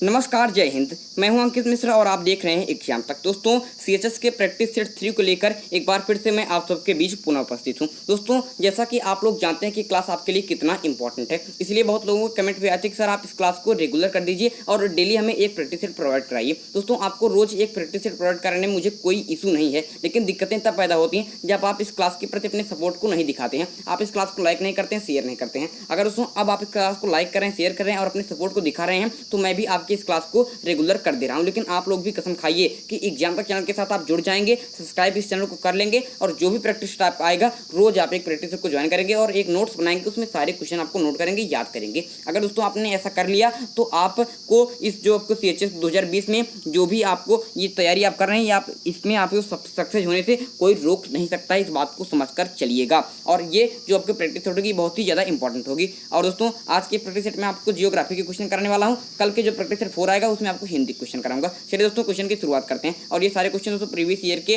नमस्कार, जय हिंद। मैं हूं अंकित मिश्रा और आप देख रहे हैं एग्जाम तक। दोस्तों, सीएचएस के प्रैक्टिस सेट 3 को लेकर एक बार फिर से मैं आप सबके बीच पुनः उपस्थित हूं। दोस्तों, जैसा कि आप लोग जानते हैं कि क्लास आपके लिए कितना इंपॉर्टेंट है, इसलिए बहुत लोगों को कमेंट भी आते हैं कि सर आप इस क्लास को रेगुलर कर दीजिए और डेली हमें एक प्रैक्टिस सेट प्रोवाइड कराइए। दोस्तों, आपको रोज एक प्रैक्टिस सेट प्रोवाइड कराने में मुझे कोई इशू नहीं है, लेकिन दिक्कतें तब पैदा होती हैं जब आप इस क्लास के प्रति अपने सपोर्ट को नहीं दिखाते हैं। आप इस क्लास को लाइक नहीं करते हैं, शेयर नहीं करते हैं। अगर दोस्तों अब आप इस क्लास को लाइक करें, शेयर करें और अपने सपोर्ट को दिखा रहे हैं तो मैं भी आपकी इस क्लास को रेगुलर कर दे रहा हूं। लेकिन आप लोग भी कसम खाइए कि एग्जाम तक चैनल के साथ आप जुड़ जाएंगे, सब्सक्राइब इस चैनल को कर लेंगे और जो भी प्रैक्टिस टाइप आएगा रोज आप एक प्रैक्टिस को ज्वाइन करेंगे और एक नोट्स बनाएंगे, उसमें सारे क्वेश्चन आपको नोट करेंगे, याद करेंगे। अगर दोस्तों आपने ऐसा कर लिया तो आपको इस जो आपको सीएचएस 2020 में जो भी आपको ये तैयारी आप कर रहे हैं, आप इसमें आपको सक्सेस होने से कोई रोक नहीं सकता है। इस बात को समझकर चलिएगा और ये जो आपकी प्रैक्टिस होगी बहुत ही ज़्यादा इंपॉर्टेंट होगी। और दोस्तों, आज के प्रैक्टिस सेट में आपको जियोग्राफी के क्वेश्चन कराने वाला हूँ। कल के जो प्रैक्टिस सेट 4 आएगा उसमें आपको हिंदी क्वेश्चन कराऊंगा। चलिए दोस्तों, क्वेश्चन की शुरुआत करते हैं। और ये सारे क्वेश्चन दोस्तों प्रीवियस ईयर के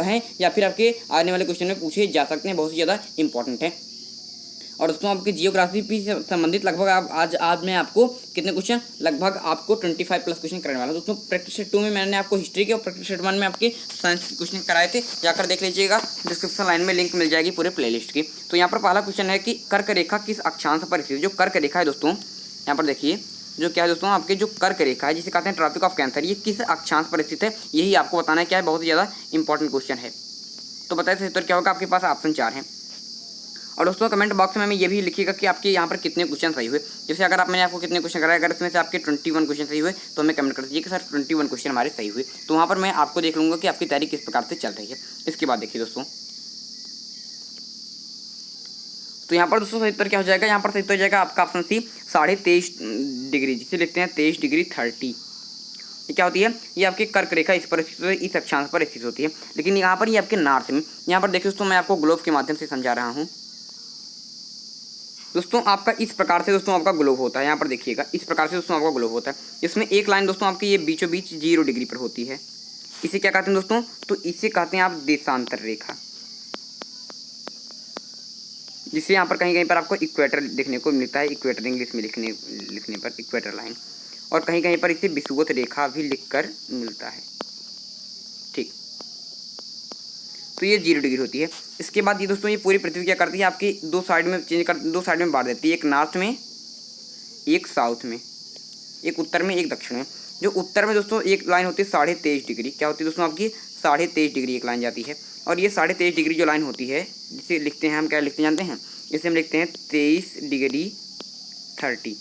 हैं या फिर आपके आने वाले क्वेश्चन में पूछे जा सकते हैं, बहुत ही ज़्यादा इंपॉर्टेंट है। और दोस्तों, आपकी जियोग्राफी से संबंधित लगभग आज मैं आपको कितने क्वेश्चन, लगभग आपको 25 प्लस क्वेश्चन कराने वाला हूं। दोस्तों, प्रैक्टिस सेट 2 में मैंने आपको हिस्ट्री के और प्रैक्टिस सेट 1 में आपके साइंस के क्वेश्चन कराए थे, जाकर देख लीजिएगा। डिस्क्रिप्शन लाइन में लिंक मिल जाएगी पूरे प्लेलिस्ट की। तो यहाँ पर पहला क्वेश्चन है कि कर्क रेखा किस अक्षांश पर स्थित है। जो कर्क रेखा है दोस्तों, यहाँ पर देखिए जो क्या है दोस्तों, आपके जो कर्क रेखा है जिसे कहते हैं ट्रॉपिक ऑफ कैंसर, ये किस अक्षांश पर स्थित है, यही आपको बताना है। क्या है, बहुत ही ज़्यादा इंपॉर्टेंट क्वेश्चन है। तो बताइए सही उत्तर क्या होगा। आपके पास ऑप्शन 4 है। और दोस्तों, कमेंट बॉक्स में हमें ये भी लिखिएगा कि आपके यहाँ पर कितने क्वेश्चन सही हुए। जैसे अगर मैंने आपको कितने क्वेश्चन कराए, अगर इसमें से आपके 21 क्वेश्चन सही हुए तो हमें कमेंट कर दीजिए कि सर 21 क्वेश्चन हमारे सही हुए। तो वहाँ पर मैं आपको देख लूँगा कि आपकी तैयारी किस प्रकार से चल रही है। इसके बाद देखिए दोस्तों, तो यहाँ पर दोस्तों सही उत्तर क्या हो जाएगा। यहाँ पर सही उत्तर हो जाएगा आपका ऑप्शन सी 23.5 डिग्री, जिसे लिखते हैं 23 डिग्री 30। ये क्या होती है, ये आपकी कर्क रेखा इस पर स्थित, इस अक्षांश पर स्थित होती है। लेकिन यहाँ पर ये आपके नॉर्थ में, यहाँ पर देखिए दोस्तों मैं आपको ग्लोब के माध्यम से समझा रहा हूँ। दोस्तों आपका इस प्रकार से दोस्तों आपका ग्लोब होता है। यहाँ पर देखिएगा इस प्रकार से दोस्तों आपका ग्लोब होता है। इसमें एक लाइन दोस्तों आपकी ये बीचों बीच 0 डिग्री पर होती है। इसे क्या कहते हैं दोस्तों, तो इसे कहते हैं आप देशांतर रेखा, जिससे यहाँ पर कहीं कहीं पर आपको इक्वेटर देखने को मिलता है। इक्वेटर इंग्लिश में लिखने पर इक्वेटर लाइन, और कहीं कहीं पर इसे विषुवत रेखा भी लिखकर मिलता है। ठीक, तो ये 0 डिग्री होती है। इसके बाद ये दोस्तों ये पूरी पृथ्वी क्या करती है, आपकी दो साइड में बांट देती है। एक नॉर्थ में, एक साउथ में, एक उत्तर में, एक दक्षिण में। जो उत्तर में दोस्तों एक लाइन होती है 23.5 डिग्री, क्या होती है दोस्तों आपकी 23.5 डिग्री एक लाइन जाती है। और ये 23.5 डिग्री जो लाइन होती है, जिसे लिखते हैं हम, क्या लिखते जानते हैं, इसे हम लिखते हैं 23 डिग्री 30।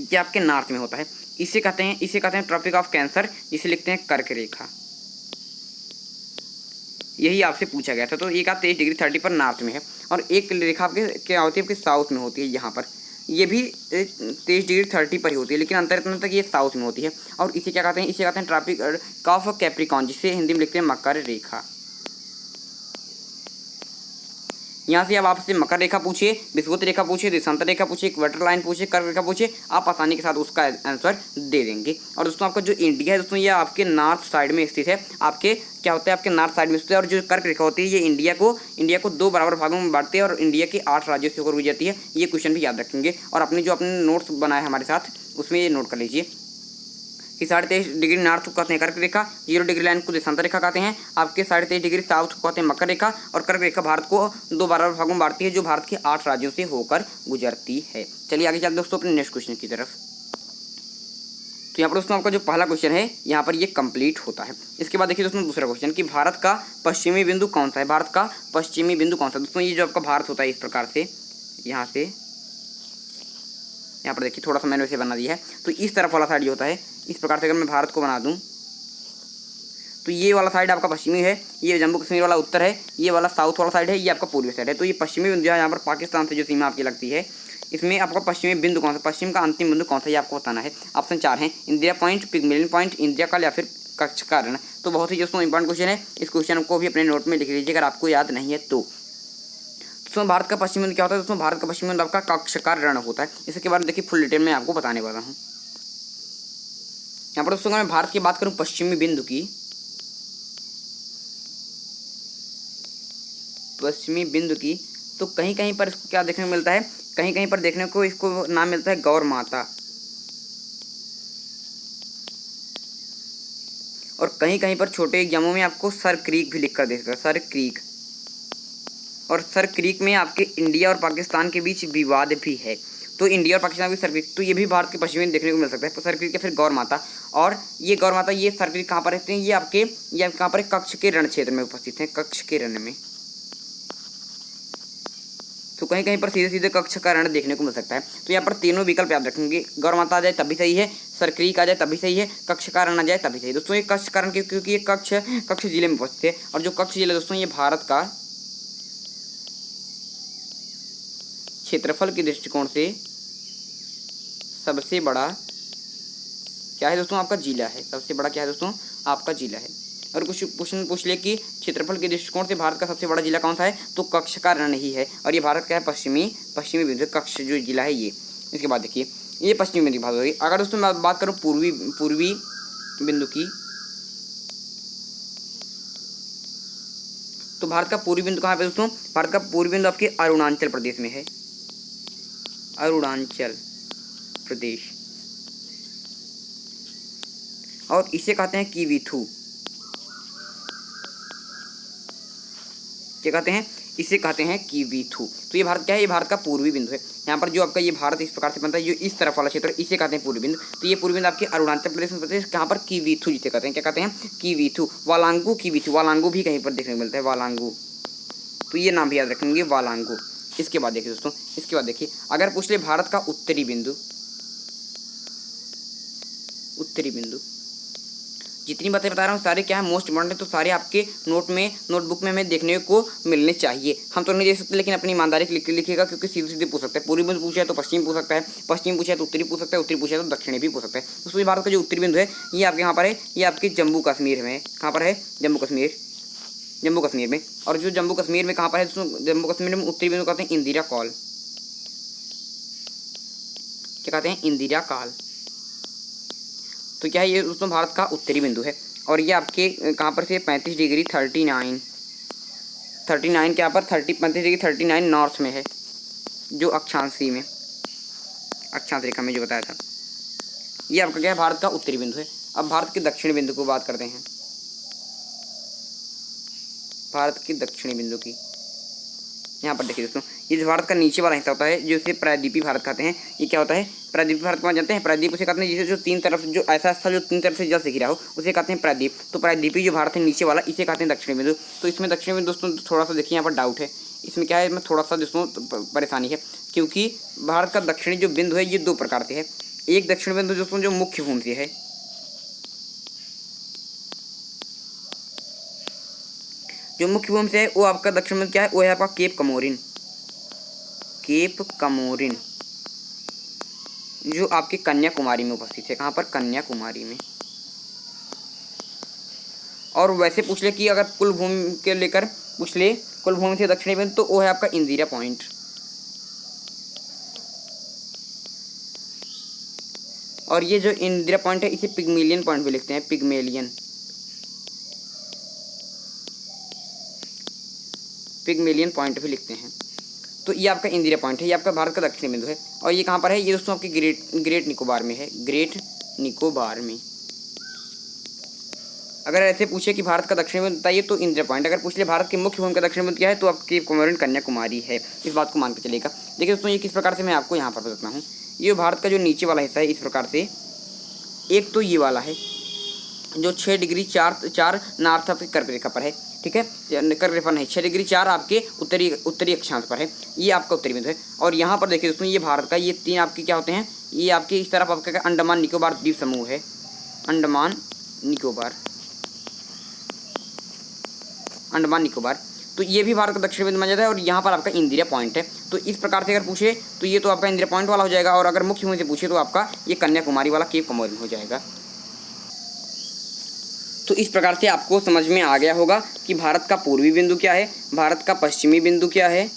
ये आपके नॉर्थ में होता है। इसे कहते हैं ट्रॉपिक ऑफ कैंसर, जिसे लिखते हैं कर्क रेखा। यही आपसे पूछा गया था। तो एक आप 23 डिग्री 30 पर नॉर्थ में है, और एक रेखा आपके क्या होती है, आपके साउथ में होती है। यहाँ पर ये भी 23 डिग्री 30 पर ही होती है, लेकिन अंतर इतना तक ये साउथ में होती है। और इसे क्या कहते हैं, इसे कहते हैं ट्रॉपिक ऑफ कैप्रिकॉर्न, जिसे हिंदी में लिखते हैं मकर रेखा। यहाँ से अब आपसे मकर रेखा पूछिए, विषुवत रेखा पूछिए, देशांतर रेखा पूछिए, इक्वेटर लाइन पूछिए, कर्क रेखा पूछिए, आप आसानी के साथ उसका आंसर दे देंगे। और दोस्तों आपका जो इंडिया है दोस्तों, ये आपके नॉर्थ साइड में स्थित है। आपके क्या होता है, आपके नॉर्थ साइड में स्थित है। और जो कर्क रेखा होती है, ये इंडिया को 2 बराबर भागों में बांटती है और इंडिया के 8 राज्यों से होकर गुजरती है। ये क्वेश्चन भी याद रखेंगे और अपने जो अपने नोट्स बनाए हमारे साथ उसमें ये नोट कर लीजिए कि 23.5 डिग्री नॉर्थ को कहते हैं कर्क रेखा, 0 डिग्री लाइन को देशांतर रेखा कहते हैं, आपके 23.5 डिग्री साउथ को कहते हैं मकर रेखा, और कर्क रेखा भारत को 2 बराबर भागों में बांटती है, जो भारत के 8 राज्यों से होकर गुजरती है। चलिए आगे चलते दोस्तों अपने नेक्स्ट क्वेश्चन की तरफ। तो यहाँ पर दोस्तों आपका जो पहला क्वेश्चन है, यहाँ पर ये कंप्लीट होता है। इसके बाद देखिए दोस्तों दूसरा क्वेश्चन कि भारत का पश्चिमी बिंदु कौन सा है। भारत का पश्चिमी बिंदु कौन सा है। दोस्तों ये जो आपका भारत होता है इस प्रकार से, यहाँ से यहाँ पर देखिए थोड़ा सा मैंने वैसे बना दिया है। तो इस तरफ वाला साइड जो होता है, इस प्रकार से अगर मैं भारत को बना दूं तो ये वाला साइड आपका पश्चिमी है, ये जम्मू कश्मीर वाला उत्तर है, ये वाला साउथ वाला साइड है, ये आपका पूर्वी साइड है। तो ये पश्चिमी बिंदु है, यहाँ पर पाकिस्तान से जो सीमा आपकी लगती है, इसमें आपका पश्चिमी बिंदु कौन सा, पश्चिम का अंतिम बिंदु कौन सा, ये आपको बताना है। ऑप्शन 4 है, इंदिरा पॉइंट, पिग्मलियन पॉइंट, इंदिरा काल या फिर कक्षका रण। तो बहुत ही दोस्तों इंपॉर्टेंट क्वेश्चन है। इस क्वेश्चन को भी अपने नोट में लिख लीजिए अगर आपको याद नहीं है तो। दोस्तों भारत का पश्चिमी बिंदु क्या होता है। दोस्तों भारत का पश्चिमी बिंदु आपका कक्षका रण होता है। इसके बारे में देखिए फुल डिटेल में आपको बताने वाला हूँ। यहाँ पर दोस्तों मैं भारत की बात करूँ पश्चिमी बिंदु की, तो कहीं कहीं पर इसको क्या देखने को मिलता है, कहीं कहीं पर देखने को इसको नाम मिलता है गौर माता। और कहीं कहीं पर छोटे एग्जामों में आपको सर क्रीक भी लिख कर दे सकता है, सर क्रीक। और सर क्रीक में आपके इंडिया और पाकिस्तान के बीच विवाद भी है, तो इंडिया और पाकिस्तान की सर क्रीक, तो ये भी भारत के पश्चिमी में देखने को मिल सकता है। सर क्रीक या फिर गौर माता, और ये गौर माता, ये सर क्रीक कहाँ पर रहते हैं, ये कहाँ पर कच्छ के रण क्षेत्र में उपस्थित हैं, कच्छ के रण में। तो कहीं कहीं पर सीधे सीधे कच्छ का रण देखने को मिल सकता है। तो यहाँ पर तीनों विकल्प याद रखेंगे, गौर माता आ जाए तभी सही है, सर क्रीक आ जाए तभी सही है, कच्छ का रण आ जाए तभी सही। दोस्तों ये कच्छ का रण क्योंकि ये कच्छ जिले में उपस्थित है, और जो कच्छ जिला दोस्तों ये भारत का क्षेत्रफल के दृष्टिकोण से सबसे बड़ा क्या है दोस्तों, आपका जिला है। सबसे बड़ा क्या है दोस्तों, आपका जिला है। और कुछ क्वेश्चन पूछ ले कि क्षेत्रफल के दृष्टिकोण से भारत का सबसे बड़ा जिला कौन सा है, तो कच्छ का रण ही है, और ये भारत का है पश्चिमी बिंदु, कच्छ जो जिला है ये। इसके बाद देखिए ये पश्चिमी बिंदु की बात होगी। अगर दोस्तों मैं बात करूँ पूर्वी बिंदु की, तो भारत का पूर्वी बिंदु कहाँ पे दोस्तों, भारत का पूर्वी बिंदु आपके अरुणाचल प्रदेश में है, अरुणाचल प्रदेश, और इसे कहते हैं कीवीथू। क्या कहते हैं, इसे कहते हैं कीवीथू। तो ये भारत क्या है, ये भारत का पूर्वी बिंदु है। यहाँ पर जो आपका ये भारत इस प्रकार से बनता है, जो इस तरफ वाला क्षेत्र इसे कहते हैं पूर्वी बिंदु। तो ये पूर्वी बिंदु आपके अरुणाचल प्रदेश में प्रदेश, कहाँ पर, कीवीथू जिसे कहते हैं, क्या कहते हैं, कीवीथू। वालांगू कीवीथू, वालांगू भी कहीं पर देखने को मिलता है, वालांगू, तो ये नाम भी याद रखेंगे, वालांगू। इसके बाद देखिए दोस्तों, इसके बाद देखिए अगर पूछ ले भारत का उत्तरी बिंदु, उत्तरी बिंदु, जितनी बातें बता रहा हूँ सारे क्या है, मोस्ट इम्पोर्टेंट है, तो सारे आपके नोटबुक में हमें देखने को मिलने चाहिए। हम तो नहीं दे सकते, लेकिन अपनी ईमानदारी से लिखिएगा, क्योंकि सीधे सीधे पूछ सकते हैं। पूर्वी बिंदु पूछा है तो पश्चिम पूछ सकता है, पश्चिम पूछा है तो उत्तरी पूछ सकता है, उत्तरी पूछा है तो दक्षिणी भी पूछ सकता है। दोस्तों भारत का जो उत्तरी बिंदु है ये आपके यहाँ पर है, ये आपके जम्मू कश्मीर में, कहाँ पर है, जम्मू कश्मीर में। और जो जम्मू कश्मीर में कहाँ पर है दोस्तों, जम्मू कश्मीर में उत्तरी बिंदु कहते हैं इंदिरा कॉल, क्या कहते हैं, इंदिरा कॉल। तो क्या है ये दोस्तों भारत का उत्तरी बिंदु है, और ये आपके कहाँ पर से 35 डिग्री 39 क्या पर 35 डिग्री 39 नॉर्थ में है, जो अक्षांशी में, अक्षांश रेखा में जो बताया था, ये आपका क्या है, भारत का उत्तरी बिंदु है। अब भारत के दक्षिणी बिंदु को बात करते हैं, भारत के दक्षिणी बिंदु की। यहाँ पर देखिए दोस्तों, ये जो भारत का नीचे वाला हिस्सा होता है, जो इसे प्रायद्वीपीय भारत कहते हैं, ये क्या होता है, प्रायद्वीपीय भारत को जानते हैं। प्रायद्वीप उसे कहते हैं जिसे जो तीन तरफ, जो ऐसा स्थल जो तीन तरफ से जल से घिरा हो, उसे कहते हैं प्रायद्वीप। तो प्रायद्वीपीय जो भारत है नीचे वाला, इसे कहते हैं दक्षिणी बिंदु। तो इसमें दक्षिणी बिंदु दोस्तों थोड़ा सा देखिए, यहाँ पर डाउट है, इसमें क्या है, इसमें थोड़ा सा दोस्तों परेशानी है, क्योंकि भारत का दक्षिणी जो बिंदु है ये दो प्रकार से है। एक दक्षिणी बिंदु दोस्तों जो मुख्य भूमि से है, जो मुख्य भूमि से है वो आपका दक्षिण में क्या है, वो है आपका केप कमोरिन, केप कमोरिन, जो आपके कन्याकुमारी में उपस्थित है, कहाँ पर, कन्याकुमारी में। और वैसे पूछ ले कि अगर कुल भूमि के लेकर पूछ ले, कुल भूमि से दक्षिणी बिंदु, तो वो है आपका इंदिरा पॉइंट। और ये जो इंदिरा पॉइंट है इसे पिग्मेलियन पॉइंट भी लिखते हैं, पिग्मेलियन पॉइंट भी लिखते हैं। तो ये आपका इंदिरा पॉइंट है, ये आपका भारत का दक्षिणी बिंदु है। और ये कहाँ पर है, ये दोस्तों आपके ग्रेट निकोबार में है, ग्रेट निकोबार में। अगर ऐसे पूछे कि भारत का दक्षिणी बिंदु बताइए तो इंदिरा पॉइंट, अगर पूछ ले भारत के मुख्य भूमि का दक्षिणी बिंदु क्या है, तो आपकी केप कमोरिन कन्याकुमारी है। इस बात को मान के चलेगा। देखिए दोस्तों ये किस प्रकार से मैं आपको यहाँ पर बताता हूँ। ये भारत का जो नीचे वाला हिस्सा है इस प्रकार से, एक तो ये वाला है जो 6 डिग्री 4 नॉर्थ ऑफ कर्क रेखा पर है, ठीक है, कर्क रेखा नहीं, 6 डिग्री 4 आपके उत्तरी अक्षांश पर है, ये आपका उत्तरी बिंदु है। और यहाँ पर देखिए दोस्तों ये भारत का ये तीन आपके क्या होते हैं, ये आपके इस तरफ आपका अंडमान निकोबार द्वीप समूह है, अंडमान निकोबार, तो ये भी भारत का दक्षिण बिंदु माना जाता है। और यहाँ पर आपका इंदिरा पॉइंट है। तो इस प्रकार से अगर पूछे तो ये तो आपका इंदिरा पॉइंट वाला हो जाएगा, और अगर मुख्य भूमि से पूछे तो आपका ये कन्याकुमारी वाला केप कमोरिन हो जाएगा। तो इस प्रकार से आपको समझ में आ गया होगा कि भारत का पूर्वी बिंदु क्या है, भारत का पश्चिमी बिंदु क्या है,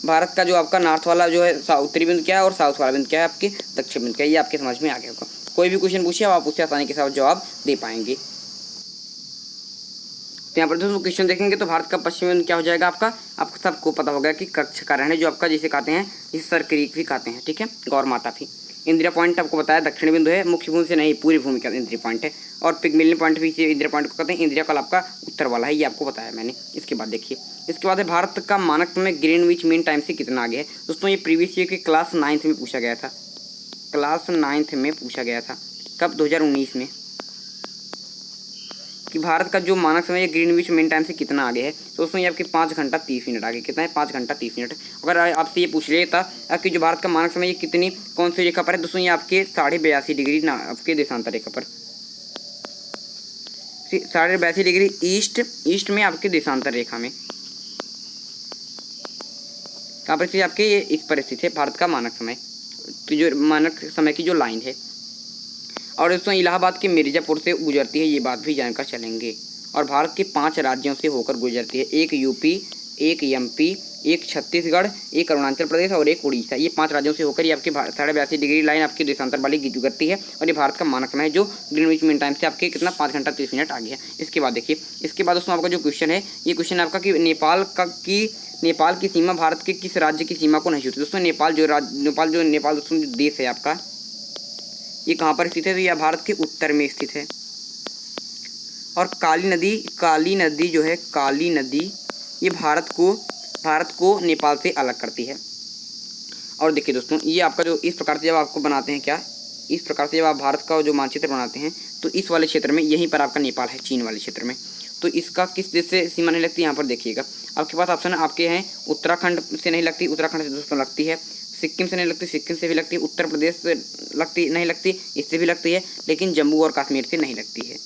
भारत का जो आपका नॉर्थ वाला जो है उत्तरी बिंदु क्या है, और साउथ वाला बिंदु क्या है, आपके दक्षिण बिंदु क्या है, ये आपके समझ में आ गया होगा। कोई भी क्वेश्चन पूछिए आप उससे आसानी के साथ जवाब दे पाएंगे। तो यहाँ पर दोस्तों क्वेश्चन देखेंगे तो भारत का पश्चिमी बिंदु क्या हो जाएगा, आपको सबको पता होगा कि कच्छ का रण है, जो आपका जिसे कहते हैं, जिसे सर क्रीक भी कहते हैं, ठीक है, गौर माता भी। इंदिरा पॉइंट आपको बताया दक्षिण बिंदु है, मुख्य भूमि से नहीं पूरी भूमि का इंदिरा पॉइंट है। और पिगमिलियन पॉइंट भी इसे इंदिरा पॉइंट को कहते हैं। इंदिरा कॉल आपका उत्तर वाला है, ये आपको बताया मैंने। इसके बाद देखिए, इसके बाद है भारत का मानक समय ग्रीनविच मीन टाइम से कितना आगे है। दोस्तों ये प्रीवियस ईयर के क्लास 9th में पूछा गया था, क्लास 9th में पूछा गया था। कब? 2019 में, कि भारत का जो मानक समय है ग्रीनविच मीन टाइम से कितना आगे है। तो दोस्तों ये आपके 5 घंटा 30 मिनट आगे। कितना है? 5 घंटा 30 मिनट। अगर आपसे ये पूछ लेता कि जो भारत का मानक समय ये कितनी कौन सी रेखा पर है, दोस्तों ये आपके 82.5 डिग्री ना आपके देशांतर रेखा पर, 82.5 डिग्री ईस्ट में आपके देशांतर रेखा में। कहाँ पर स्थित आपके? ये इस पर स्थित है भारत का मानक समय, तो जो मानक समय की जो लाइन है। और दोस्तों इलाहाबाद के मिर्ज़ापुर से गुजरती है, ये बात भी जानकर चलेंगे। और भारत के 5 राज्यों से होकर गुजरती है, एक यूपी, एक एमपी, एक छत्तीसगढ़, एक अरुणाचल प्रदेश और एक उड़ीसा। ये 5 राज्यों से होकर ये आपके 82.5 डिग्री लाइन आपके देशांतर वाली गुजरती है। और ये भारत का मानक समय है जो ग्रीनविच मीन टाइम से आपके कितना 5 घंटा 30 मिनट आगे है। इसके बाद देखिए, इसके बाद दोस्तों आपका जो क्वेश्चन है, ये क्वेश्चन आपका कि नेपाल की सीमा भारत के किस राज्य की सीमा को नहीं छूती। दोस्तों नेपाल दोस्तों जो देश है आपका, ये कहाँ पर स्थित है? तो यह भारत के उत्तर में स्थित है। और काली नदी जो है, काली नदी ये भारत को नेपाल से अलग करती है। और देखिए दोस्तों, ये आपका जो इस प्रकार से जब आपको बनाते हैं, क्या इस प्रकार से जब आप भारत का जो मानचित्र बनाते हैं, तो इस वाले क्षेत्र में यहीं पर आपका नेपाल है, चीन वाले क्षेत्र में। तो इसका किस देश से सीमा नहीं लगती, यहाँ पर देखिएगा आपके पास ऑप्शन आपके हैं। उत्तराखंड से नहीं लगती, उत्तराखंड से दोस्तों लगती है। सिक्किम से नहीं लगती, सिक्किम से भी लगती है। उत्तर प्रदेश से नहीं लगती, इससे भी लगती है। लेकिन जम्मू और कश्मीर से नहीं लगती है,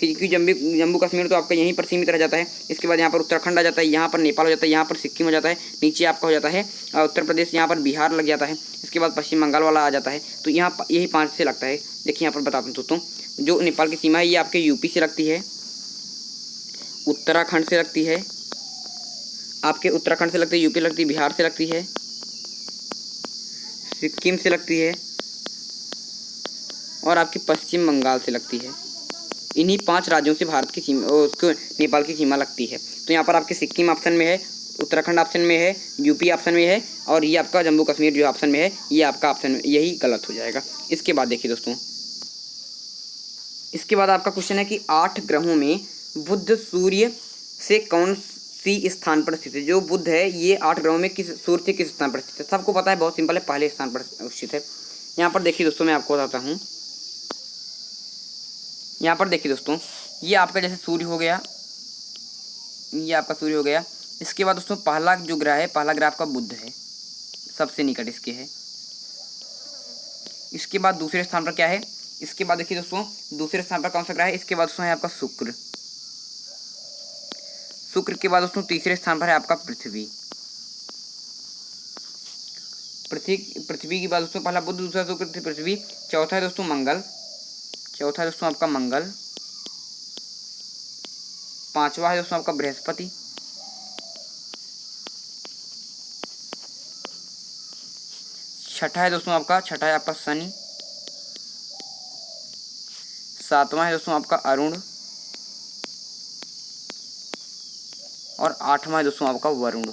क्योंकि जम्मू कश्मीर तो आपका यहीं पर सीमित रह जाता है। इसके बाद यहाँ पर उत्तराखंड आ जाता है, यहाँ पर नेपाल हो जाता है, यहाँ पर सिक्किम हो जाता है, नीचे आपका हो जाता है उत्तर प्रदेश, यहाँ पर बिहार लग जाता है। इसके बाद पश्चिम बंगाल वाला आ जाता है। तो यहाँ यही 5 से लगता है। देखिए यहाँ पर बताता हूँ दोस्तों, जो नेपाल की सीमा है ये आपके यूपी से लगती है, उत्तराखंड से लगती है, आपके उत्तराखंड से लगती है, यूपी लगती है, बिहार से लगती है, सिक्किम से लगती है और आपकी पश्चिम बंगाल से लगती है। इन्हीं 5 राज्यों से भारत की सीमा नेपाल की सीमा लगती है। तो यहाँ पर आपके सिक्किम ऑप्शन में है, उत्तराखंड ऑप्शन में है, यूपी ऑप्शन में है और ये आपका जम्मू कश्मीर जो ऑप्शन में है, ये आपका ऑप्शन यही गलत हो जाएगा। इसके बाद देखिए दोस्तों, इसके बाद आपका क्वेश्चन है कि 8 ग्रहों में बुध सूर्य से कौन सी स्थान पर स्थित है। जो बुध है ये 8 ग्रहों में सूर्य से किस स्थान पर स्थित है। सबको पता है, बहुत सिंपल है, पहले स्थान पर स्थित है। यहाँ पर देखिए दोस्तों, मैं आपको बताता हूँ। यहाँ पर देखिए दोस्तों, ये आपका जैसे सूर्य हो गया, ये आपका सूर्य हो गया। इसके बाद दोस्तों पहला जो ग्रह है, पहला ग्रह आपका बुध है, सबसे निकट इसके है। इसके बाद दूसरे स्थान पर क्या है? इसके बाद देखिए दोस्तों, दूसरे स्थान पर कौन सा ग्रह है? इसके बाद दोस्तों है आपका शुक्र। शुक्र के बाद दोस्तों तीसरे स्थान पर है आपका पृथ्वी। पृथ्वी के बाद दोस्तों पहला बुध, दूसरा शुक्र, पृथ्वी। चौथा है दोस्तों मंगल, चौथा है दोस्तों आपका मंगल। पांचवा है दोस्तों आपका बृहस्पति। छठा है दोस्तों आपका शनि। सातवां है दोस्तों आपका अरुण और 8वां है दोस्तों आपका वरुण। तो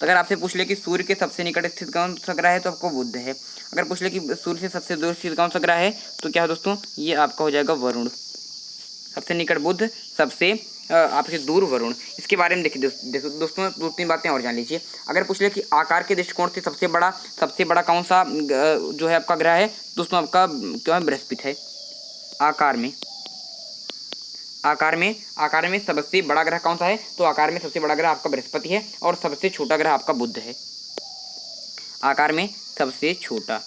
अगर आपसे पूछ ले कि सूर्य के सबसे निकट स्थित कौन सा ग्रह है, तो आपको बुध है। अगर पूछ ले कि सूर्य से सबसे दूर स्थित कौन सा ग्रह है, तो क्या है दोस्तों, ये आपका हो जाएगा वरुण। सबसे निकट बुध, सबसे आपसे दूर वरुण। इसके बारे में देखिए दोस्तों 2-3 बातें और जान लीजिए। अगर पूछ ले कि आकार के दृष्टिकोण से सबसे बड़ा कौन सा जो है आपका ग्रह है, दोस्तों आपका क्या है, बृहस्पति है। आकार में सबसे बड़ा ग्रह कौन सा है, तो आकार में सबसे बड़ा ग्रह आपका बृहस्पति है और सबसे छोटा ग्रह आपका बुध है। आकार में सबसे छोटा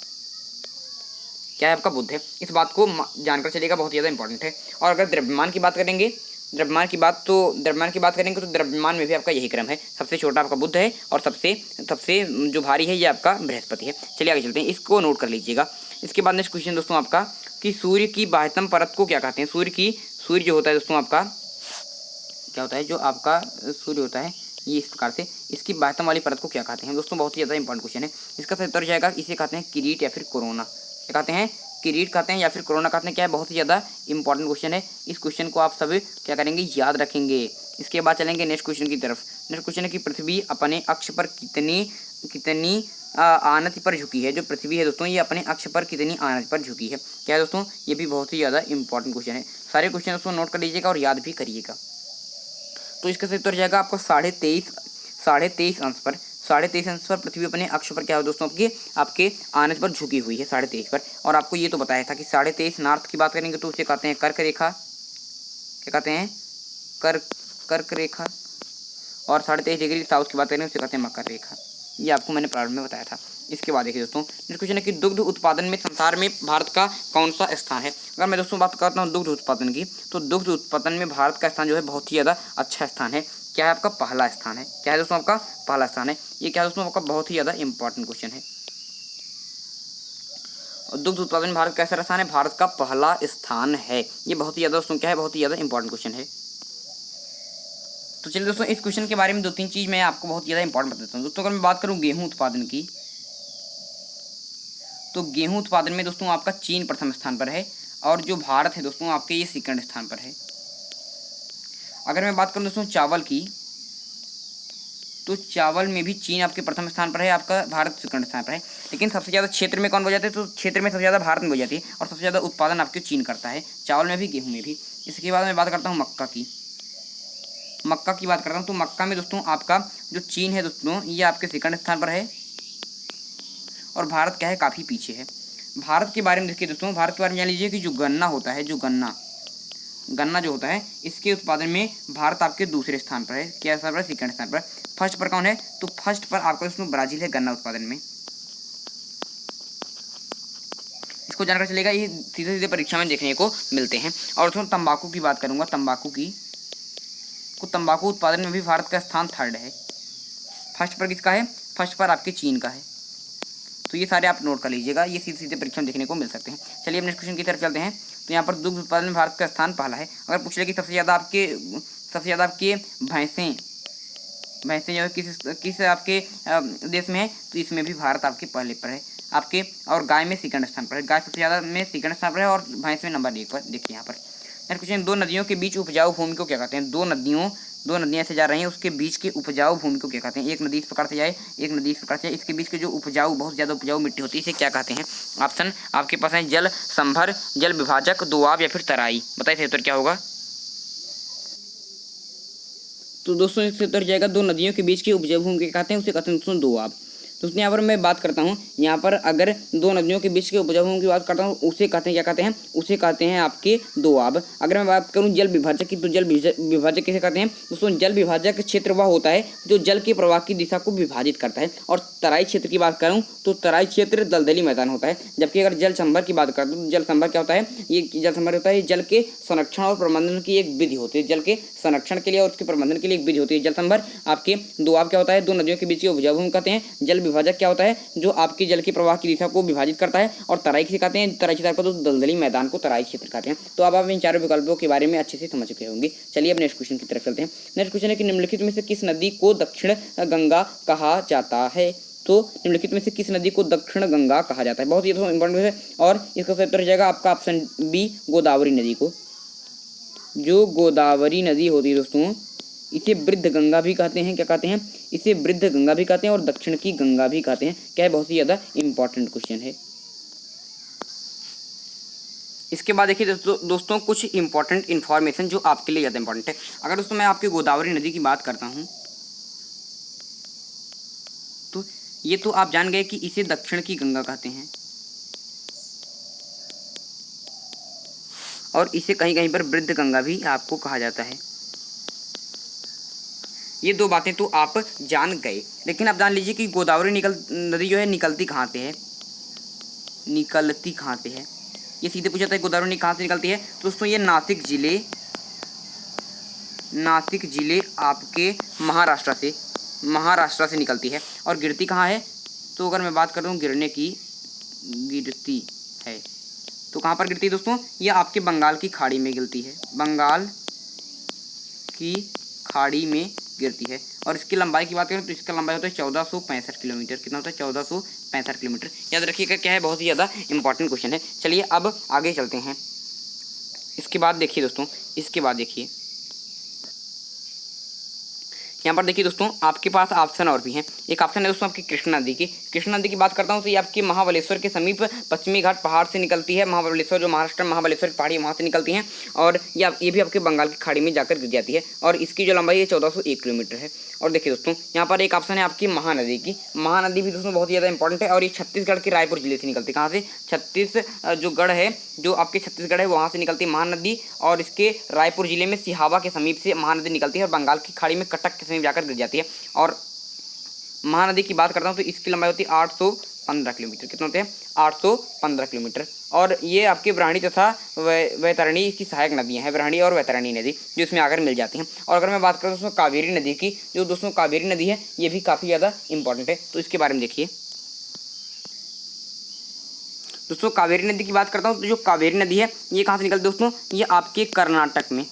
क्या है आपका बुध है। इस बात को जानकर चलेगा, बहुत ज़्यादा इंपॉर्टेंट है। और अगर द्रव्यमान की बात करेंगे तो द्रव्यमान में भी आपका यही क्रम है। सबसे छोटा आपका बुध है और सबसे जो भारी है ये आपका बृहस्पति है। चलिए आगे चलते हैं, इसको नोट कर लीजिएगा। इसके बाद नेक्स्ट क्वेश्चन दोस्तों आपका कि सूर्य की बाह्यतम परत को क्या कहते हैं। सूर्य जो होता है दोस्तों आपका क्या होता है, जो आपका सूर्य होता है ये इस प्रकार से, इसकी बाह्यतम वाली परत को क्या कहते हैं दोस्तों। बहुत ही ज़्यादा इंपॉर्टेंट क्वेश्चन है। इसका सही उत्तर जाएगा, इसे कहते हैं किरीट या फिर कोरोना। क्या कहते हैं, किरीट कहते हैं या फिर कोरोना कहते हैं, क्या है, बहुत ही ज़्यादा इंपॉर्टेंट क्वेश्चन है। इस क्वेश्चन को आप सभी क्या करेंगे, याद रखेंगे। इसके बाद चलेंगे नेक्स्ट क्वेश्चन की तरफ। नेक्स्ट क्वेश्चन है कि पृथ्वी अपने अक्ष पर कितनी आनति पर झुकी है। जो पृथ्वी है दोस्तों, ये अपने अक्ष पर कितनी आनति पर झुकी है, क्या है दोस्तों, ये भी बहुत ही ज़्यादा इंपॉर्टेंट क्वेश्चन है। सारे क्वेश्चन दोस्तों नोट कर लीजिएगा और याद भी करिएगा। तो इसका सही उत्तर जाएगा आपको 23.5 अंश पर। 23.5 अंश पर पृथ्वी अपने अक्ष पर क्या है दोस्तों, आपके आनति पर झुकी हुई है 23.5 पर। और आपको ये तो बताया था कि 23.5 नॉर्थ की बात करेंगे तो उसे कहते हैं कर्क रेखा, क्या कहते हैं, कर्क रेखा। और 23.5 डिग्री साउथ की बात करेंगे उसे कहते हैं मकर रेखा। ये आपको मैंने प्रारंभ में बताया था। इसके बाद देखिए दोस्तों, नेक्स्ट क्वेश्चन है कि दुग्ध उत्पादन में संसार में भारत का कौन सा स्थान है। अगर मैं दोस्तों बात करता हूँ दुग्ध उत्पादन की, तो दुग्ध उत्पादन में भारत का स्थान जो है बहुत ही ज़्यादा अच्छा स्थान है। क्या है, आपका पहला स्थान है। क्या है दोस्तों, आपका पहला स्थान है। ये क्या है दोस्तों, आपका बहुत ही ज़्यादा इंपॉर्टेंट क्वेश्चन है। और दुग्ध उत्पादन में भारत का कैसा स्थान है, भारत का पहला स्थान है। ये बहुत ही ज़्यादा दोस्तों क्या है, बहुत ही ज़्यादा इंपॉर्टेंट क्वेश्चन है। तो चलिए दोस्तों, इस क्वेश्चन के बारे में 2-3 चीज़ मैं आपको बहुत ज़्यादा इंपॉर्टेंट बता देता हूँ। दोस्तों अगर मैं बात करूँ गेहूं उत्पादन की, तो गेहूं उत्पादन में दोस्तों आपका चीन प्रथम स्थान पर है और जो भारत है दोस्तों आपके ये सेकंड स्थान पर है। अगर मैं बात करूँ दोस्तों चावल की, तो चावल में भी चीन आपके प्रथम स्थान पर है, आपका भारत सेकंड स्थान पर है। लेकिन सबसे ज़्यादा क्षेत्र में कौन हो जाते हैं, तो क्षेत्र में सबसे ज़्यादा भारत में हो जाती है और सबसे ज़्यादा उत्पादन आपके चीन करता है, चावल में भी गेहूँ में भी। इसके बाद मैं बात करता हूँ मक्का की बात करता हूँ, तो मक्का में दोस्तों आपका जो चीन है दोस्तों ये आपके सेकंड स्थान पर है और भारत क्या है, काफ़ी पीछे है। भारत के बारे में देखिए दोस्तों, भारत के बारे में जान लीजिए कि जो गन्ना होता है, जो गन्ना जो होता है, इसके उत्पादन में भारत आपके दूसरे स्थान पर है। क्या स्थान पर है, सेकंड स्थान पर। फर्स्ट पर कौन है, तो फर्स्ट पर आपका दोस्तों ब्राज़ील है गन्ना उत्पादन में। इसको जानकर चलेगा, ये सीधे सीधे परीक्षा में देखने को मिलते हैं। और दोस्तों तंबाकू की बात करूँगा, तंबाकू उत्पादन में भी भारत का स्थान थर्ड है। फर्स्ट पर किसका है, फर्स्ट पर आपके चीन का है। तो ये सारे आप नोट कर लीजिएगा, ये सीधे सीधे परीक्षा में देखने को मिल सकते हैं। चलिए अब नेक्स्ट क्वेश्चन की तरफ चलते हैं। तो यहाँ पर दुग्ध उत्पादन में भारत का स्थान पहला है। अगर पूछ ले कि सबसे ज़्यादा आपके भैंसें जो है किस आपके देश में है, तो इसमें भी भारत आपके पहले पर है आपके, और गाय में सेकंड स्थान पर है। गाय सबसे ज़्यादा में सेकंड स्थान पर है और भैंस में नंबर 1 पर। देखिए यहाँ पर नेक्स्ट क्वेश्चन, दो नदियों के बीच उपजाऊ भूमि को क्या कहते हैं। दो नदियाँ ऐसे जा रही हैं, उसके बीच के उपजाऊ भूमि को क्या कहते हैं। एक नदी इस प्रकार से जाए, एक नदी इस प्रकार से, इसके बीच के जो बहुत ज़्यादा उपजाऊ मिट्टी होती है इसे क्या कहते हैं। ऑप्शन आपके पास है जल संभर, जल विभाजक, दोआब या फिर तराई। बताइए उत्तर क्या होगा। तो दोस्तों इससे उत्तर जाएगा दो नदियों के बीच की उपजाऊ भूमि क्या कहते हैं, उसे कहते हैं दोस्तों दोआब। दोस्तों यहाँ पर मैं बात करता हूँ, यहाँ पर अगर दो नदियों के बीच के उपजाऊ भूमि की बात करता हूँ उसे कहते हैं, क्या कहते हैं, उसे कहते हैं आपके दोआब। अगर मैं बात करूँ जल विभाजक की, तो जल विभाजक किसे कहते हैं दोस्तों, जल विभाजक क्षेत्र वह होता है जो जल के प्रवाह की दिशा को विभाजित करता है। और तराई क्षेत्र की बात करूँ तो तराई क्षेत्र दलदली मैदान होता है। जबकि अगर जल संभर की बात करते तो जल संभर क्या होता है, ये जल संभर होता है जल के संरक्षण और प्रबंधन की एक विधि होती है, जल के संरक्षण के लिए और उसके प्रबंधन के लिए एक विधि होती है जल संभर। आपके दोआब क्या होता है, दो नदियों के बीच की उपजाऊ भूमि कहते हैं। जल विभाजक क्या होता है, जो आपके जल के प्रवाह की दिशा को विभाजित करता है। और तराई किसे कहते हैं, तराई क्षेत्र को तो दलदली मैदान को तराई क्षेत्र कहते हैं। तो अब आप इन चारों विकल्पों के बारे में अच्छे से समझ चुके होंगे। चलिए अब नेक्स्ट क्वेश्चन की तरफ चलते हैं। नेक्स्ट क्वेश्चन है कि निम्नलिखित में से किस नदी को दक्षिण गंगा कहा जाता है। तो निम्नलिखित में से किस नदी को दक्षिण गंगा कहा जाता है, बहुत ही इंपॉर्टेंट है। और इसका सही उत्तर जाएगा आपका ऑप्शन बी, गोदावरी नदी को। जो गोदावरी नदी होती है दोस्तों, इसे वृद्ध गंगा भी कहते हैं। क्या कहते हैं, इसे वृद्ध गंगा भी कहते हैं और दक्षिण की गंगा भी कहते हैं। क्या है, बहुत ही ज़्यादा इंपॉर्टेंट क्वेश्चन है। इसके बाद देखिए दोस्तों कुछ इंपॉर्टेंट इन्फॉर्मेशन जो आपके लिए ज़्यादा इंपॉर्टेंट है। अगर दोस्तों मैं आपकी गोदावरी नदी की बात करता हूँ, तो ये तो आप जान गए कि इसे दक्षिण की गंगा कहते हैं और इसे कहीं कहीं पर वृद्ध गंगा भी आपको कहा जाता है। ये दो बातें तो आप जान गए, लेकिन आप जान लीजिए कि गोदावरी नदी जो है निकलती कहाँ से है, ये सीधे पूछा था गोदावरी नदी कहाँ से निकलती है। तो दोस्तों ये नासिक जिले आपके महाराष्ट्र से निकलती है और गिरती कहाँ है। तो अगर मैं बात करता हूँ गिरने की, गिरती है तो कहाँ पर गिरती है दोस्तों, ये आपके बंगाल की खाड़ी में गिरती है। बंगाल की खाड़ी में गिरती है। और इसकी लंबाई की बात करें तो इसका लंबाई होता है 1465 किलोमीटर। कितना होता है? 1465 किलोमीटर। याद रखिएगा, क्या है, बहुत ही ज़्यादा इंपॉर्टेंट क्वेश्चन है। चलिए अब आगे चलते हैं। इसके बाद देखिए दोस्तों, इसके बाद देखिए यहाँ पर देखिए दोस्तों, आपके पास ऑप्शन और भी हैं। एक ऑप्शन है दोस्तों आपकी कृष्णा नदी की। कृष्णा नदी की बात करता हूँ तो ये आपकी महाबलेश्वर के समीप पश्चिमी घाट पहाड़ से निकलती है। महाबलेश्वर जो महाराष्ट्र में महाबलेश्वर की पहाड़ी वहाँ से निकलती हैं और ये भी आपके बंगाल की खाड़ी में जाकर गिर जाती है। और इसकी जो लंबाई है 1401 किलोमीटर है। और देखिए दोस्तों, यहाँ पर एक ऑप्शन है आपकी महानदी की। महानदी भी दोस्तों बहुत ही ज़्यादा इंपॉर्टेंट है और ये छत्तीसगढ़ के रायपुर जिले से निकलती है। कहाँ से? जो गढ़ है, जो आपके छत्तीसगढ़ है वहाँ से निकलती है महानदी। और इसके रायपुर जिले में सिहावा के समीप से महानदी निकलती है और बंगाल की खाड़ी में कटक के समीप जाकर गिर जाती है। और महानदी की बात करता हूँ तो इसकी लंबाई होती है 815 किलोमीटर। कितना होते हैं? 815 किलोमीटर। और ये आपकी ब्राह्मणी तथा वैतरणी इसकी सहायक नदियाँ हैं, ब्राह्मणी और वैतरणी नदी, जो इसमें आकर मिल जाती हैं। और अगर मैं बात करूँ दोस्तों कावेरी नदी की, जो दोस्तों कावेरी नदी है ये भी काफ़ी ज़्यादा इंपॉर्टेंट है, तो इसके बारे में देखिए दोस्तों। कावेरी नदी की बात करता हूँ तो जो कावेरी नदी है ये कहाँ से निकलती है दोस्तों? ये आपके कर्नाटक में,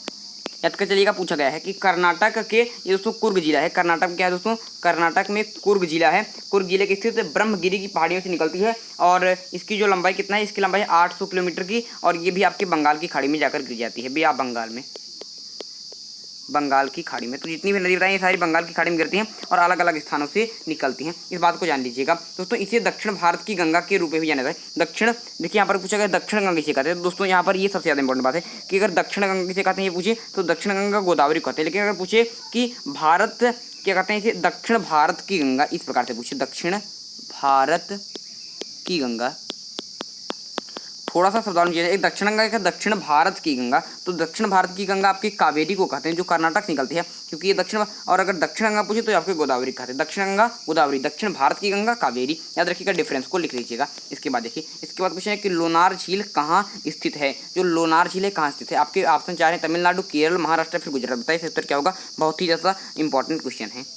याद कर चलिएगा, पूछा गया है कि कर्नाटक के, ये दोस्तों कुर्ग जिला है। कर्नाटक में क्या है दोस्तों? कर्नाटक में कुर्ग जिला है। कुर्ग जिले के स्थित ब्रह्मगिरी की पहाड़ियों से निकलती है और इसकी जो लंबाई कितना है? इसकी लंबाई है 800 किलोमीटर की। और ये भी आपके बंगाल की खाड़ी में जाकर गिर जाती है। भी आप बंगाल में, बंगाल की खाड़ी में, तो जितनी भी नदी बताई ये सारी बंगाल की खाड़ी में गिरती हैं और अलग अलग स्थानों से निकलती हैं। इस बात को जान लीजिएगा दोस्तों। इसे दक्षिण भारत की गंगा के रूप में भी जाना जाता है। दक्षिण, देखिए यहाँ पर पूछा गया दक्षिण गंगा किसे कहते हैं दोस्तों। यहाँ पर ये सबसे ज़्यादा इंपॉर्टेंट बात है कि अगर दक्षिण गंगा किसे कहते हैं ये पूछे तो दक्षिण गंगा गोदावरी कहते हैं। लेकिन अगर पूछे कि भारत क्या कहते हैं इसे, दक्षिण भारत की गंगा, इस प्रकार से पूछे दक्षिण भारत की गंगा, थोड़ा सा सावधान होइए। एक दक्षिण गंगा, एक दक्षिण भारत की गंगा। तो दक्षिण भारत की गंगा आपकी कावेरी को कहते हैं, जो कर्नाटक से निकलती है, क्योंकि ये दक्षिण। और अगर दक्षिण गंगा पूछे तो आपके गोदावरी कहते हैं। दक्षिण गंगा गोदावरी, दक्षिण भारत की गंगा कावेरी। याद रखिएगा, डिफरेंस को लिख लीजिएगा। इसके बाद देखिए, इसके बाद क्वेश्चन है कि लोनार झील कहाँ स्थित है। जो लोनार झील है कहाँ स्थित है? आपके ऑप्शन 4 है, तमिलनाडु, केरल, महाराष्ट्र, फिर गुजरात। बताइए इसका उत्तर क्या होगा? बहुत ही ज़्यादा इंपॉर्टेंट क्वेश्चन है।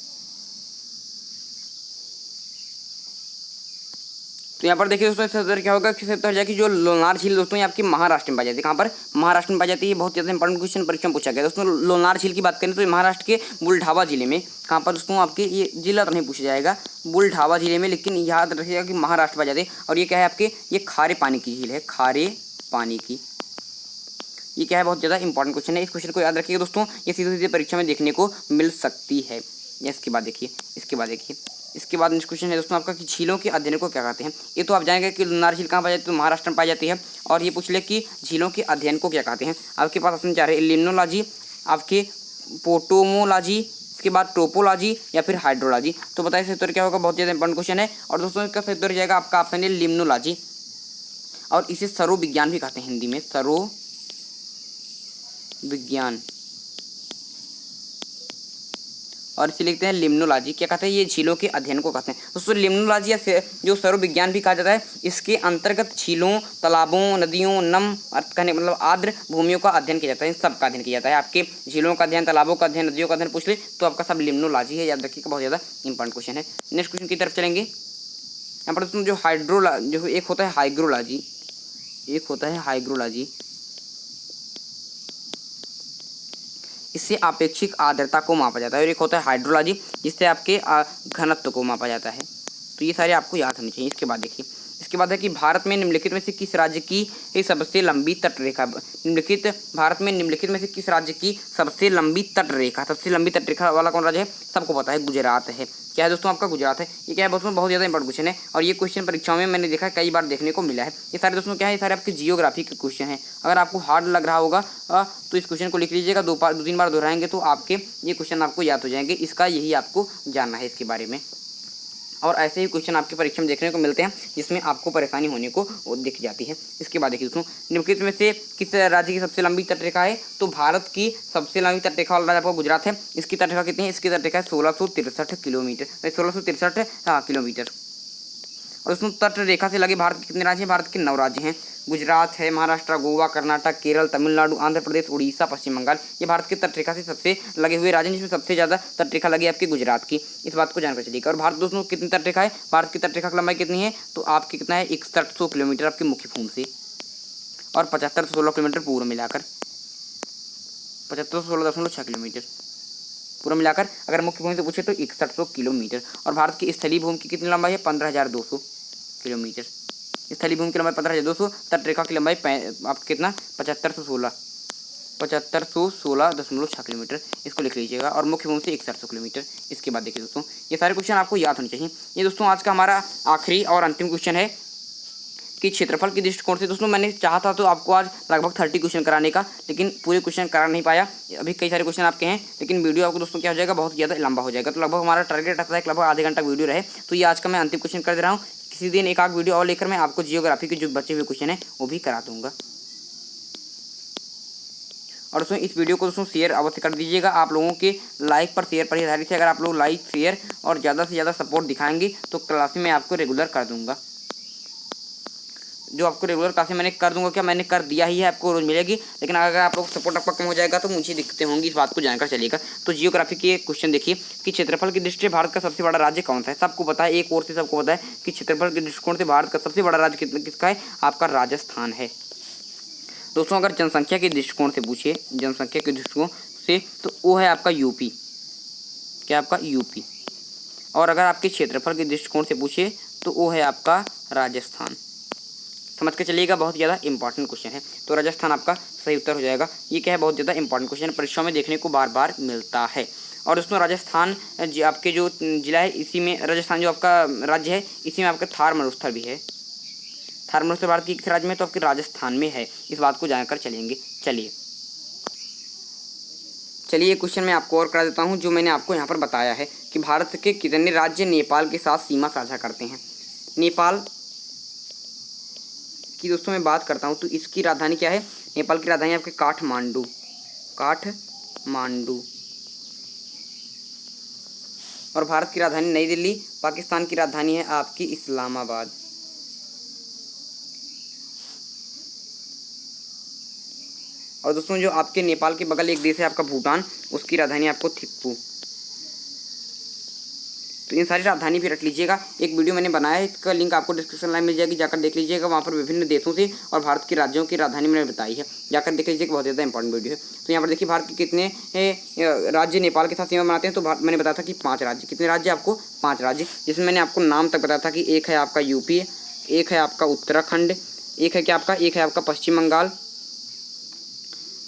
तो यहाँ पर देखिए दोस्तों, इसका उत्तर क्या होगा? इसका उत्तर हो जाएगी जो लोनार झील दोस्तों ये आपकी महाराष्ट्र में पाई जाती है। कहाँ पर? महाराष्ट्र में पाई जाती है। बहुत ज़्यादा इंपॉर्टेंट क्वेश्चन परीक्षा में पूछा गया दोस्तों। लोनार झील की बात करें तो महाराष्ट्र के बुलढावा जिले में, कहाँ पर दोस्तों? आपके ये जिला तो नहीं पूछा जाएगा, बुलढावा जिले में, लेकिन याद रखिएगा कि महाराष्ट्र पाई जाती है। और ये क्या है आपके? ये खारे पानी की झील है, खारे पानी की। ये क्या है? बहुत ज़्यादा इंपॉर्टेंट क्वेश्चन है। इस क्वेश्चन को याद रखिएगा दोस्तों, ये सीधे सीधे परीक्षा में देखने को मिल सकती है। इसके बाद देखिए, इसके बाद नेक्स्ट क्वेश्चन है दोस्तों आपका कि झीलों के अध्ययन को क्या कहते हैं। ये तो आप जानेंगे कि लोनार झील कहाँ पाई जाती है, तो महाराष्ट्र में पाई जाती है। और ये पूछ ले कि झीलों के अध्ययन को क्या कहते हैं। आपके पास ऑप्शन 4 है, लिम्नोलॉजी, आपके पोटोमोलॉजी, इसके बाद टोपोलॉजी या फिर हाइड्रोलॉजी। तो बताइए इसका उत्तर क्या होगा? बहुत ज़्यादा इंपॉर्टेंट क्वेश्चन है। और दोस्तों इसका सही उत्तर जाएगा आपका ऑप्शन है लिम्नोलॉजी। और इसे सरो विज्ञान भी कहते हैं, हिंदी में सरो विज्ञान, और इसे लिखते हैं लिम्नोलॉजी। क्या कहते हैं? ये झीलों के अध्ययन को कहते हैं दोस्तों। लिम्नोलॉजी या जो सर्व विज्ञान भी कहा जाता है, इसके अंतर्गत झीलों, तालाबों, नदियों, नम कहने मतलब आर्द्र भूमियों का अध्ययन किया जाता है। इन सब का अध्ययन किया जाता है। आपके झीलों का अध्ययन, तालाबों का अध्ययन, नदियों का अध्ययन पूछ ले तो आपका सब लिम्नोलॉजी है। याद रखिएगा, बहुत ज़्यादा इंपॉर्टेंट क्वेश्चन है। नेक्स्ट क्वेश्चन की तरफ चलेंगे। यहाँ पर दोस्तों जो एक होता है हाइग्रोलॉजी, एक होता है हाइग्रोलॉजी, इससे आपेक्षिक आर्द्रता को मापा जाता है। और एक होता है हाइड्रोलॉजी, जिससे आपके घनत्व को मापा जाता है। तो ये सारे आपको याद होनी चाहिए। इसके बाद देखिए, इसके बाद है कि भारत में निम्नलिखित में से किस राज्य की सबसे लंबी तटरेखा, भारत में निम्नलिखित में से किस राज्य की सबसे लंबी तटरेखा, सबसे लंबी तटरेखा वाला कौन राज्य है? सबको पता है, गुजरात है। क्या है दोस्तों? आपका गुजरात है। ये क्या है दोस्तों? बहुत ज़्यादा इंपॉर्टेंट क्वेश्चन है। और ये क्वेश्चन परीक्षाओं में मैंने देखा कई बार देखने को मिला है। ये सारे दोस्तों क्या है? ये सारे आपके जियोग्राफी के क्वेश्चन हैं। अगर आपको हार्ड लग रहा होगा तो इस क्वेश्चन को लिख लीजिएगा। 2-3 बार दोहराएंगे तो आपके ये क्वेश्चन आपको याद हो जाएंगे। इसका यही आपको जानना है इसके बारे में। और ऐसे ही क्वेश्चन आपके परीक्षा में देखने को मिलते हैं जिसमें आपको परेशानी होने को दिख जाती है। इसके बाद देखिए दोस्तों, निम्नलिखित में से किस राज्य की सबसे लंबी तटरेखा है? तो भारत की सबसे लंबी तटरेखा वाला राज्य आपका गुजरात है। इसकी तटरेखा कितनी है? इसकी तटरेखा 1663 किलोमीटर, 1663 किलोमीटर। और उसमें तटरेखा से लगे भारत के कितने राज्य हैं? भारत के 9 राज्य हैं। गुजरात है, महाराष्ट्र, गोवा, कर्नाटक, केरल, तमिलनाडु, आंध्र प्रदेश, उड़ीसा, पश्चिम बंगाल। ये भारत के तटरेखा से सबसे लगे हुए राज्य, जिसमें सबसे ज़्यादा तटरेखा लगी आपके गुजरात की। इस बात को जानकर चलिएगा। और भारत दोस्तों कितनी तटरेखा है? भारत की तटरेखा की लंबाई कितनी है? तो आपकी कितना है? 6100 किलोमीटर आपके मुख्य भूमि से, और 7516 किलोमीटर पूर्व मिलाकर, 7516.6 किलोमीटर। पूरा मिलाकर अगर मुख्य भूमि से पूछे तो 6100 किलोमीटर। और भारत की स्थलीय भूमि की कितनी लंबाई है? 15,200 किलोमीटर। स्थलीय भूमि की लंबाई 15,200, तटरेखा की लंबाई आपका कितना? 7516.6 किलोमीटर। इसको लिख लीजिएगा। और मुख्य भूमि से 6100 किलोमीटर। इसके बाद देखिए दोस्तों, ये सारे क्वेश्चन आपको याद होने चाहिए। ये दोस्तों आज का हमारा आखिरी और अंतिम क्वेश्चन है कि क्षेत्रफल के दृष्टिकोण से। दोस्तों मैंने चाहा था तो आपको आज लगभग 30 क्वेश्चन कराने का, लेकिन पूरे क्वेश्चन करा नहीं पाया। अभी कई सारे क्वेश्चन आपके हैं, लेकिन वीडियो आपको दोस्तों क्या हो जाएगा, बहुत ज़्यादा लंबा हो जाएगा। तो लगभग हमारा टारगेट रहता है लगभग आधे घंटा वीडियो रहे। तो ये आज का मैं अंतिम क्वेश्चन कर दे रहा हूँ। किसी दिन एक आध वीडियो और लेकर मैं आपको जियोग्राफी के जो बचे हुए क्वेश्चन हैं वो भी करा दूँगा। और दोस्तों इस वीडियो को दोस्तों शेयर अवश्य कर दीजिएगा। आप लोगों के लाइक पर शेयर पर ही आधारित है। अगर आप लोग लाइक शेयर और ज़्यादा से ज़्यादा सपोर्ट दिखाएंगे तो क्लासें मैं आपको रेगुलर कर दूंगा। जो आपको रेगुलर क्लासें मैंने कर दूंगा, क्या मैंने कर दिया ही है, आपको रोज मिलेगी। लेकिन अगर आप लोग सपोर्ट आपका कम हो जाएगा तो मुझे दिक्कतें होंगी, इस बात को जानकर चलिएगा। तो जियोग्राफी के क्वेश्चन देखिए कि क्षेत्रफल की दृष्टि से भारत का सबसे बड़ा राज्य कौन सा है? सबको पता है, एक और से सबको पता है कि क्षेत्रफल के दृष्टिकोण से भारत का सबसे बड़ा राज्य किसका है? आपका राजस्थान है। दोस्तों अगर जनसंख्या के दृष्टिकोण से पूछिए, जनसंख्या के दृष्टिकोण से, तो वो है आपका यूपी। क्या? आपका यूपी। और अगर आपके क्षेत्रफल के दृष्टिकोण से पूछिए तो वो है आपका राजस्थान। समझ के चलिएगा, बहुत ज़्यादा इंपॉर्टेंट क्वेश्चन है। तो राजस्थान आपका सही उत्तर हो जाएगा। ये क्या है? बहुत ज़्यादा इंपॉर्टेंट क्वेश्चन परीक्षाओं में देखने को बार बार मिलता है। और दोस्तों राजस्थान आपके जो जिला है, इसी में राजस्थान जो आपका राज्य है, इसी में आपका थार मरुस्थल भी है। थार मरुस्थल भारत की किस राज्य में? तो आपके राजस्थान में है। इस बात को जानकर चलेंगे। चलिए क्वेश्चन मैं आपको और करा देता हूँ। जो मैंने आपको यहाँ पर बताया है कि भारत के कितने राज्य नेपाल के साथ सीमा साझा करते हैं। नेपाल की दोस्तों मैं बात करता हूँ तो इसकी राजधानी क्या है? नेपाल की राजधानी आपके काठमांडू। और भारत की राजधानी नई दिल्ली। पाकिस्तान की राजधानी है आपकी इस्लामाबाद। और दोस्तों जो आपके नेपाल के बगल एक देश है आपका भूटान, उसकी राजधानी आपको थिम्पू। तो इन सारी राजधानी भी रख लीजिएगा। एक वीडियो मैंने बनाया है, इसका लिंक आपको डिस्क्रिप्शन लाइन मिल जाएगी, जाकर देख लीजिएगा। वहाँ पर विभिन्न देशों से और भारत के राज्यों की राजधानी मैंने बताई है, जाकर देख लीजिएगा। बहुत ज़्यादा इंपॉर्टेंट वीडियो है। तो यहाँ पर देखिए भारत के कितने राज्य नेपाल के साथ सीमा बनाते हैं। तो मैंने बताया था कि 5 राज्य। कितने राज्य? आपको 5 राज्य, जिसमें मैंने आपको नाम तक बताया था कि एक है आपका यूपी, एक है आपका उत्तराखंड, एक है क्या आपका, एक है आपका पश्चिम बंगाल,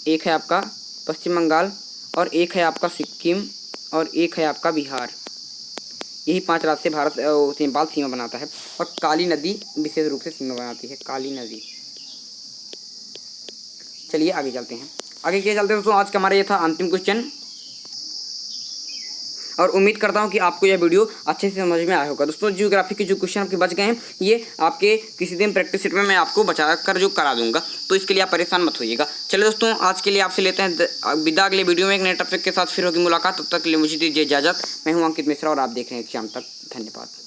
एक है आपका पश्चिम बंगाल, और एक है आपका सिक्किम, और एक है आपका बिहार। यही 5 राज्य से भारत नेपाल सीमा बनाता है। और काली नदी विशेष रूप से सीमा बनाती है, काली नदी। चलिए आगे चलते हैं। आगे क्या चलते हैं दोस्तों, आज का हमारा ये था अंतिम क्वेश्चन। और उम्मीद करता हूँ कि आपको यह वीडियो अच्छे से समझ में आया होगा। दोस्तों जियोग्राफी के जो क्वेश्चन आपके बच गए हैं, ये आपके किसी दिन प्रैक्टिस सेट में मैं आपको बचा कर जो करा दूंगा, तो इसके लिए आप परेशान मत होइएगा। चलिए दोस्तों आज के लिए आपसे लेते हैं विदा। अगले वीडियो में एक नए टॉपिक के साथ फिर होगी मुलाकात। तब तक के लिए मुझे दीजिए इजाजत। मैं हूँ अंकित मिश्रा और आप देख रहे हैं शाम तक। धन्यवाद।